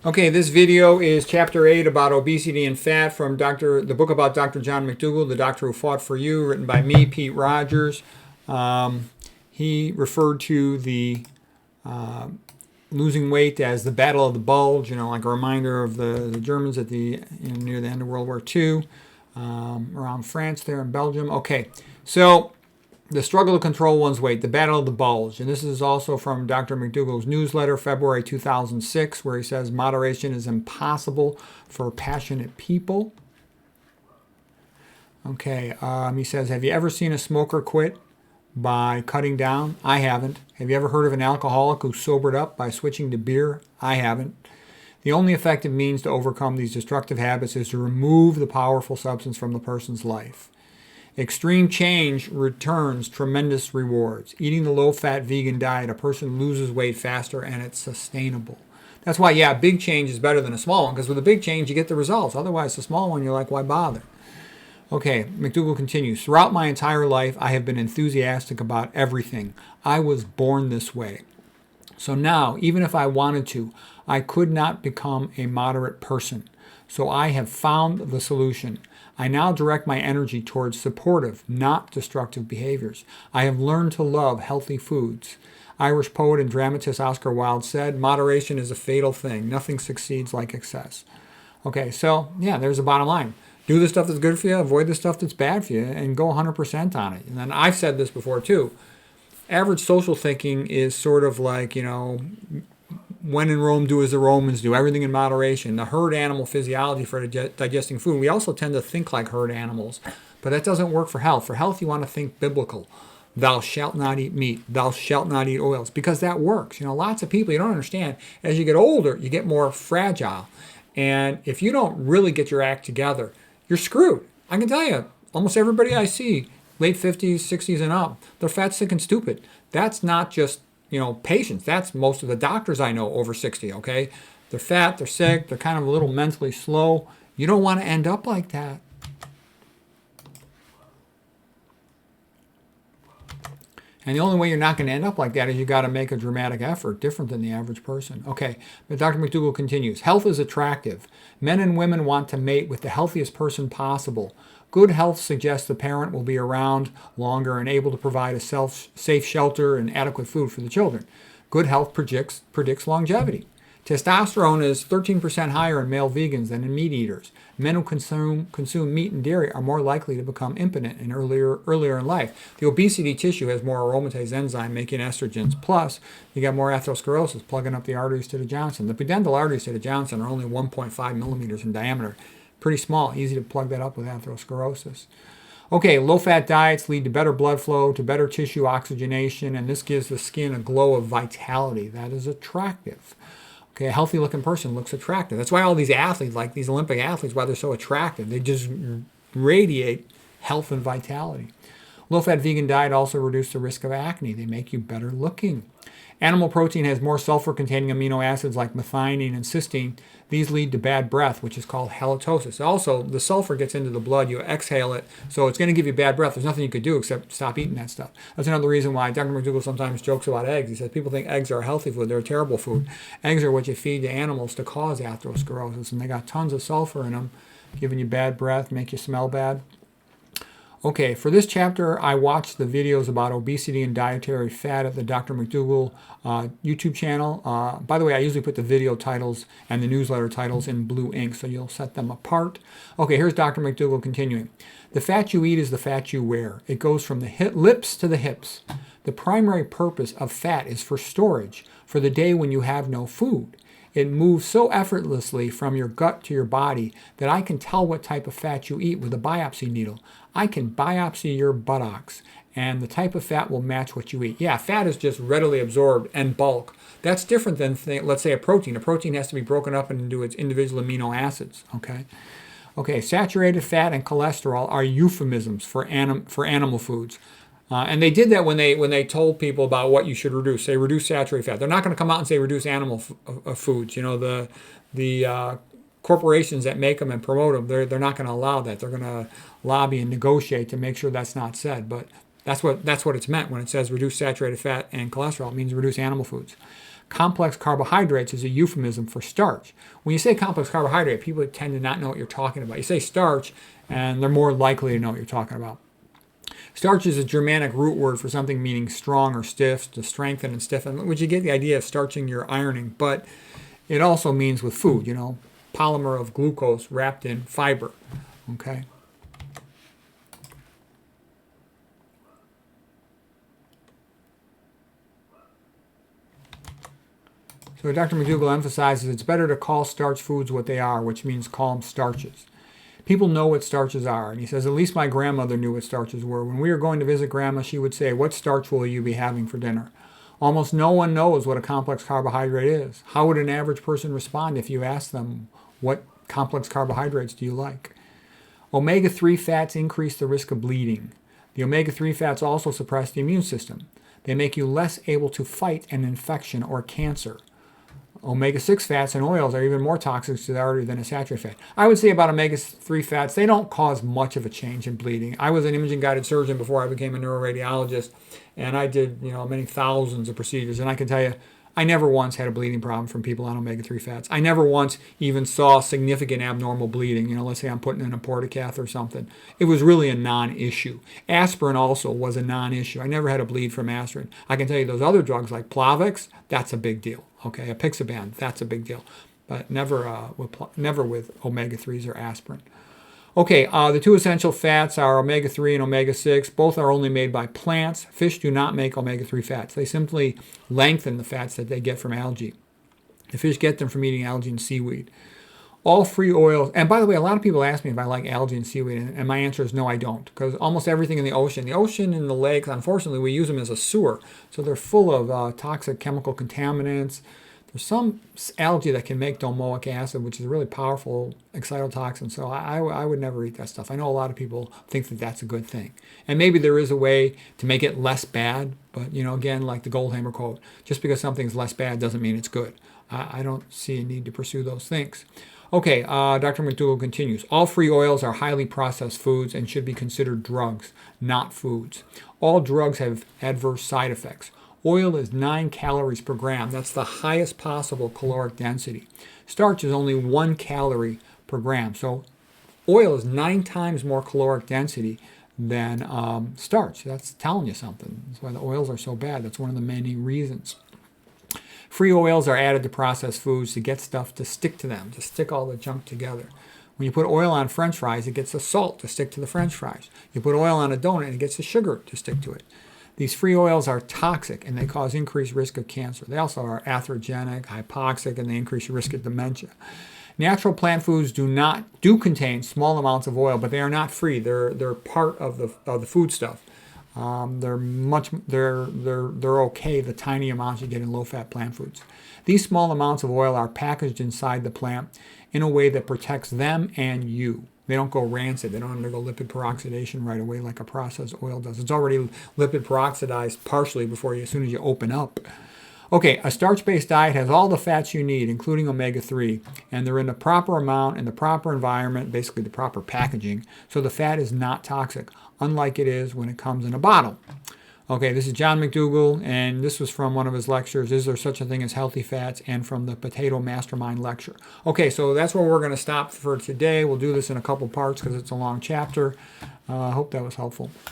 Okay, this video is Chapter 8 about obesity and fat from the book about Dr. John McDougall, The Doctor Who Fought for You, written by me, Pete Rogers. He referred to the losing weight as the Battle of the Bulge, like a reminder of the Germans at near the end of World War II, around France there in Belgium. Okay, so the struggle to control one's weight, the Battle of the Bulge. And this is also from Dr. McDougall's newsletter, February 2006, where he says moderation is impossible for passionate people. Okay, he says, have you ever seen a smoker quit by cutting down? I haven't. Have you ever heard of an alcoholic who sobered up by switching to beer? I haven't. The only effective means to overcome these destructive habits is to remove the powerful substance from the person's life. Extreme change returns tremendous rewards. Eating the low-fat vegan diet, a person loses weight faster and it's sustainable. That's why, yeah, big change is better than a small one, because with a big change you get the results. Otherwise, the small one, you're like, why bother? Okay, McDougall continues. Throughout my entire life, I have been enthusiastic about everything. I was born this way. So now, even if I wanted to, I could not become a moderate person. So I have found the solution. I now direct my energy towards supportive, not destructive behaviors. I have learned to love healthy foods. Irish poet and dramatist Oscar Wilde said, moderation is a fatal thing. Nothing succeeds like excess. Okay, so yeah, there's the bottom line. Do the stuff that's good for you, avoid the stuff that's bad for you, and go 100% on it. And then I've said this before too. Average social thinking is sort of like, when in Rome, do as the Romans do, everything in moderation. The herd animal physiology for digesting food. We also tend to think like herd animals, but that doesn't work for health. For health, you want to think biblical. Thou shalt not eat meat. Thou shalt not eat oils, because that works. Lots of people, you don't understand, as you get older, you get more fragile. And if you don't really get your act together, you're screwed. I can tell you, almost everybody I see, late 50s, 60s and up, they're fat, sick, and stupid. That's not just patients. That's most of the doctors I know over 60, okay? They're fat, they're sick, they're kind of a little mentally slow. You don't want to end up like that. And the only way you're not going to end up like that is you got to make a dramatic effort, different than the average person. Okay, but Dr. McDougall continues. Health is attractive. Men and women want to mate with the healthiest person possible. Good health suggests the parent will be around longer and able to provide a safe shelter and adequate food for the children. Good health predicts longevity. Testosterone is 13% higher in male vegans than in meat eaters. Men who consume meat and dairy are more likely to become impotent earlier in life. The obesity tissue has more aromatase enzyme making estrogens. Plus, you got more atherosclerosis plugging up the arteries to the Johnson. The pudendal arteries to the Johnson are only 1.5 millimeters in diameter. Pretty small, easy to plug that up with atherosclerosis. Okay, low-fat diets lead to better blood flow, to better tissue oxygenation, and this gives the skin a glow of vitality. That is attractive. Okay, a healthy-looking person looks attractive. That's why all these athletes, like these Olympic athletes, why they're so attractive. They just radiate health and vitality. Low-fat vegan diet also reduces the risk of acne. They make you better looking. Animal protein has more sulfur-containing amino acids like methionine and cysteine. These lead to bad breath, which is called halitosis. Also, the sulfur gets into the blood. You exhale it, so it's going to give you bad breath. There's nothing you could do except stop eating that stuff. That's another reason why Dr. McDougall sometimes jokes about eggs. He says people think eggs are a healthy food. They're a terrible food. Eggs are what you feed to animals to cause atherosclerosis, and they got tons of sulfur in them, giving you bad breath, make you smell bad. Okay, for this chapter, I watched the videos about obesity and dietary fat at the Dr. McDougall YouTube channel. By the way, I usually put the video titles and the newsletter titles in blue ink, so you'll set them apart. Okay, here's Dr. McDougall continuing. The fat you eat is the fat you wear. It goes from the lips to the hips. The primary purpose of fat is for storage, for the day when you have no food. It moves so effortlessly from your gut to your body that I can tell what type of fat you eat with a biopsy needle. I can biopsy your buttocks, and the type of fat will match what you eat. Yeah, fat is just readily absorbed and bulk. That's different than, let's say, a protein. A protein has to be broken up into its individual amino acids, okay? Okay, saturated fat and cholesterol are euphemisms for animal foods. And they did that when they told people about what you should reduce. Say reduce saturated fat. They're not going to come out and say reduce animal foods. The corporations that make them and promote them, they're not going to allow that. They're going to lobby and negotiate to make sure that's not said. But that's what it's meant when it says reduce saturated fat and cholesterol. It means reduce animal foods. Complex carbohydrates is a euphemism for starch. When you say complex carbohydrate, people tend to not know what you're talking about. You say starch, and they're more likely to know what you're talking about. Starch is a Germanic root word for something meaning strong or stiff, to strengthen and stiffen, which you get the idea of starching your ironing, but it also means with food, polymer of glucose wrapped in fiber, okay? So Dr. McDougall emphasizes it's better to call starch foods what they are, which means call them starches. People know what starches are, and he says, at least my grandmother knew what starches were. When we were going to visit Grandma, she would say, what starch will you be having for dinner? Almost no one knows what a complex carbohydrate is. How would an average person respond if you asked them, what complex carbohydrates do you like? Omega-3 fats increase the risk of bleeding. The omega-3 fats also suppress the immune system. They make you less able to fight an infection or cancer. Omega-6 fats and oils are even more toxic to the artery than a saturated fat. I would say about omega-3 fats, they don't cause much of a change in bleeding. I was an imaging-guided surgeon before I became a neuroradiologist, and I did many thousands of procedures, and I can tell you, I never once had a bleeding problem from people on omega-3 fats. I never once even saw significant abnormal bleeding. Let's say I'm putting in a portacath or something. It was really a non-issue. Aspirin also was a non-issue. I never had a bleed from aspirin. I can tell you those other drugs like Plavix, that's a big deal. Okay, apixaban, that's a big deal. But never with omega-3s or aspirin. Okay, the two essential fats are omega-3 and omega-6. Both are only made by plants. Fish do not make omega-3 fats. They simply lengthen the fats that they get from algae. The fish get them from eating algae and seaweed. All free oils, and by the way, a lot of people ask me if I like algae and seaweed, and my answer is no, I don't, because almost everything in the ocean and the lakes, unfortunately, we use them as a sewer, so they're full of toxic chemical contaminants. There's some algae that can make domoic acid, which is a really powerful excitotoxin, so I would never eat that stuff. I know a lot of people think that that's a good thing. And maybe there is a way to make it less bad, but, again, like the Goldhammer quote, just because something's less bad doesn't mean it's good. I don't see a need to pursue those things. Okay, Dr. McDougall continues. All free oils are highly processed foods and should be considered drugs, not foods. All drugs have adverse side effects. Oil is 9 calories per gram. That's the highest possible caloric density. Starch is only 1 calorie per gram. So oil is 9 times more caloric density than starch. That's telling you something. That's why the oils are so bad. That's one of the many reasons. Free oils are added to processed foods to get stuff to stick to them, to stick all the junk together. When you put oil on French fries, it gets the salt to stick to the French fries. You put oil on a donut, and it gets the sugar to stick to it. These free oils are toxic, and they cause increased risk of cancer. They also are atherogenic, hypoxic, and they increase your risk of dementia. Natural plant foods do contain small amounts of oil, but they are not free. They're part of the food stuff. They're okay, the tiny amounts you get in low-fat plant foods. These small amounts of oil are packaged inside the plant in a way that protects them and you. They don't go rancid. They don't undergo lipid peroxidation right away like a processed oil does. It's already lipid peroxidized partially as soon as you open up. Okay, a starch-based diet has all the fats you need, including omega-3, and they're in the proper amount, in the proper environment, basically the proper packaging, so the fat is not toxic, unlike it is when it comes in a bottle. Okay, this is John McDougall, and this was from one of his lectures, Is There Such a Thing as Healthy Fats, and from the Potato Mastermind lecture. Okay, so that's where we're going to stop for today. We'll do this in a couple parts because it's a long chapter. I hope that was helpful.